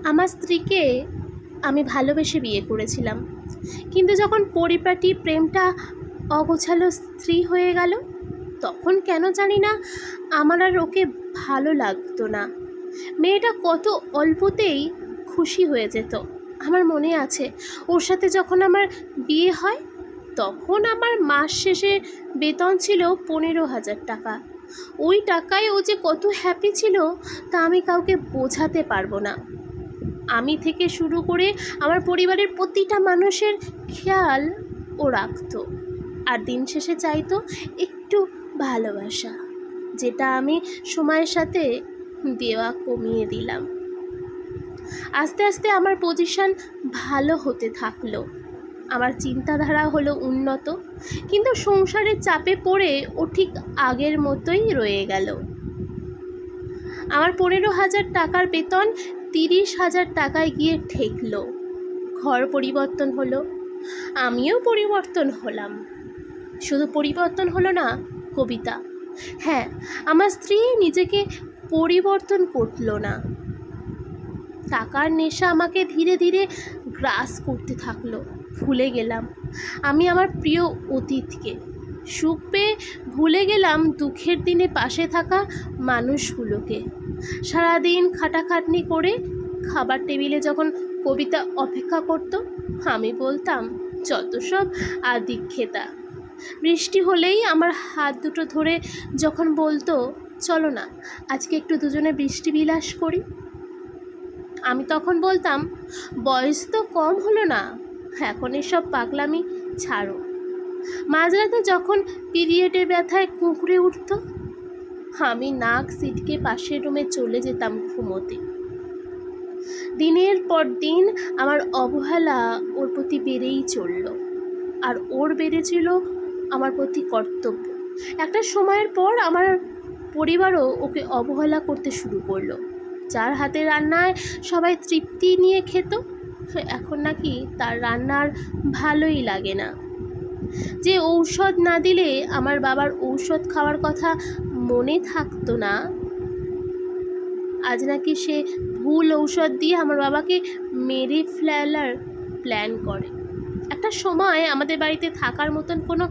আমার স্ত্রীকে আমি ভালোবেসে বিয়ে করেছিলাম, কিন্তু যখন পরিপাটি প্রেমটা অগোছালো স্ত্রী হয়ে গেল, তখন কেন জানি না আমার আর ওকে ভালো লাগতো না। মেয়েটা কত অল্পতেই খুশি হয়ে যেত। আমার মনে আছে, ওর সাথে যখন আমার বিয়ে হয়, তখন আমার মাস শেষে বেতন ছিল 15,000 টাকা। ওই টাকায় ও যে কত হ্যাপি ছিল তা আমি কাউকে বোঝাতে পারবো না। আমি থেকে শুরু করে আমার পরিবারের প্রতিটা মানুষের খেয়াল ও রাখতো, আর দিন শেষে চাইতো একটু ভালোবাসা, যেটা আমি সময়ের সাথে দেওয়া কমিয়ে দিলাম। আস্তে আস্তে আমার পজিশন ভালো হতে থাকলো, আমার চিন্তাধারা হলো উন্নত, কিন্তু সংসারের চাপে পড়ে ও ঠিক আগের মতোই রয়ে গেল। আমার 15,000 টাকার বেতন 30,000 টাকায় গিয়ে ঠেকলো। ঘর পরিবর্তন হলো, আমিও পরিবর্তন হলাম। শুধু পরিবর্তন হলো না কবিতা, হ্যাঁ, আমার স্ত্রী নিজেকে পরিবর্তন করলো না। টাকার নেশা আমাকে ধীরে ধীরে গ্রাস করতে থাকলো। ভুলে গেলাম আমি আমার প্রিয় অতীতকে। সুখ পেয়ে ভুলে গেলাম দুঃখের দিনে পাশে থাকা মানুষগুলোকে। সারাদিন খাটাখাটনি করে খাবার টেবিলে যখন কবিতা অপেক্ষা করত, আমি বলতাম যত সব আদিক্ষেতা। বৃষ্টি হলেই আমার হাত দুটো ধরে যখন বলতো, চলো না আজকে একটু দুজনে বৃষ্টি বিলাস করি, আমি তখন বলতাম, বয়স তো কম হলো না, এখন এসব পাগলামি ছাড়ো। মাঝরাতে যখন পিরিয়ডের ব্যথায় কুঁকড়ে উঠত, আমি নাক সিটকে পাশের রুমে চলে যেতাম ঘুমোতে। দিনের পর দিন আমার অবহেলা ওর প্রতি বেড়েই চলল, আর ওর বেড়েছিল আমার প্রতি কর্তব্য। একটা সময়ের পর আমার পরিবারও ওকে অবহেলা করতে শুরু করলো। যার হাতে রান্নায় সবাই তৃপ্তি নিয়ে খেত, এখন নাকি তার রান্নার ভালোই লাগে না। যে ঔষধ না দিলে আমার বাবার ঔষধ খাওয়ার কথা মনে থাকতো না, আজ নাকি সে ভুল ঔষধ দিয়ে আমার বাবাকে মেরে ফেলার প্ল্যান করে। একটা সময় আমাদের বাড়িতে থাকার মতন কোনো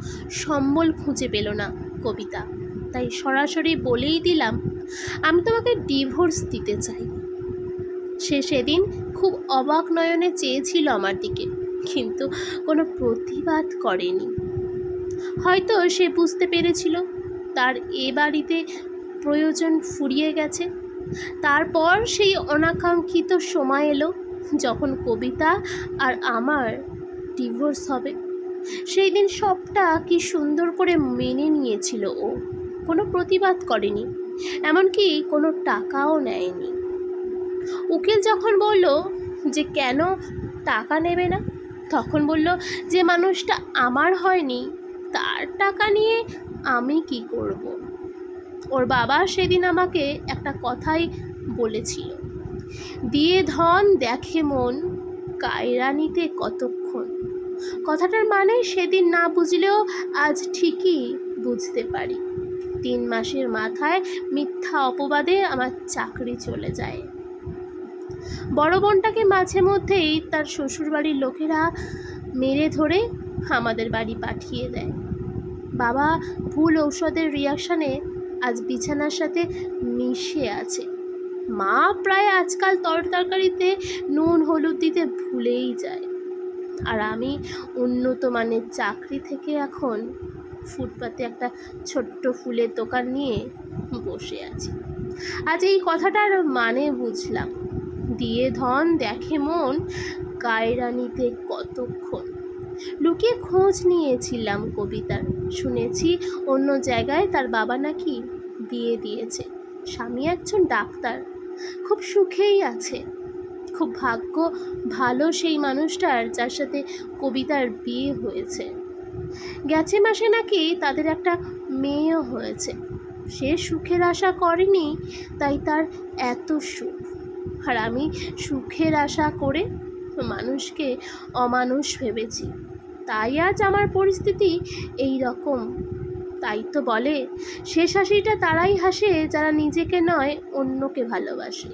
সম্বল খুঁজে পেল না কবিতা, তাই সরাসরি বলেই দিলাম, আমি তোমাকে ডিভোর্স দিতে চাই। সে সেদিন খুব অবাক নয়নে চেয়েছিল আমার দিকে, কিন্তু কোনো প্রতিবাদ করেনি। হয়তো সে বুঝতে পেরেছিল তার এ বাড়িতে প্রয়োজন ফুরিয়ে গেছে। তারপর সেই অনাকাঙ্ক্ষিত সময় এলো যখন কবিতা আর আমার ডিভোর্স হবে। সেই দিন সবটা কি সুন্দর করে মেনে নিয়েছিল ও, কোনো প্রতিবাদ করেনি, এমনকি কোনো টাকাও নেয়নি। উকিল যখন বলল যে কেন টাকা নেবে না, তখন বলল যে মানুষটা আমার হয়নি, তার টাকা নিয়ে আমি কি করব। ওর বাবা সেদিন আমাকে একটা কথাই বলেছিল, দিয়ে ধন দেখে মন, কায়রা নিতে কতক্ষণ। কথাটার মানে সেদিন না বুঝলেও আজ ঠিকই বুঝতে পারি। 3 মাসের মাথায় মিথ্যা অপবাদে আমার চাকরি চলে যায়। বড় বোনটাকে মাঝে মধ্যেই তার শ্বশুরবাড়ির লোকেরা মেরে ধরে আমাদের বাড়ি পাঠিয়ে দেয়। বাবা ভুল ঔষধের রিয়াকশানে আজ বিছানার সাথে মিশে আছে। মা প্রায় আজকাল তরকারিতে নুন হলুদ দিতে ভুলেই যায়। আর আমি উন্নত মানের চাকরি থেকে এখন ফুটপাতে একটা ছোট্ট ফুলের দোকান নিয়ে বসে আছি। আজ এই কথাটার মানে বুঝলাম, দিয়ে ধন দেখে মন, কায়রা নিতে কতক্ষণ। লুকিয়ে খোঁজ নিয়েছিলাম কবিতার, শুনেছি অন্য জায়গায় তার বাবা নাকি বিয়ে দিয়েছে, স্বামী একজন ডাক্তার, খুব সুখেই আছে। খুব ভাগ্য ভালো সেই মানুষটার যার সাথে কবিতার বিয়ে হয়েছে। গেছে মাসে নাকি তাদের একটা মেয়েও হয়েছে। সে সুখের আশা করেনি, তাই তার এত সুখ। আর আমি সুখের আশা করে মানুষকে অমানুষ ভেবেছি, তাই আজ আমার পরিস্থিতি এই রকম। তাই তো বলে, শেষ হাসিটা তারাই হাসে যারা নিজেকে নয় অন্যকে ভালোবাসে।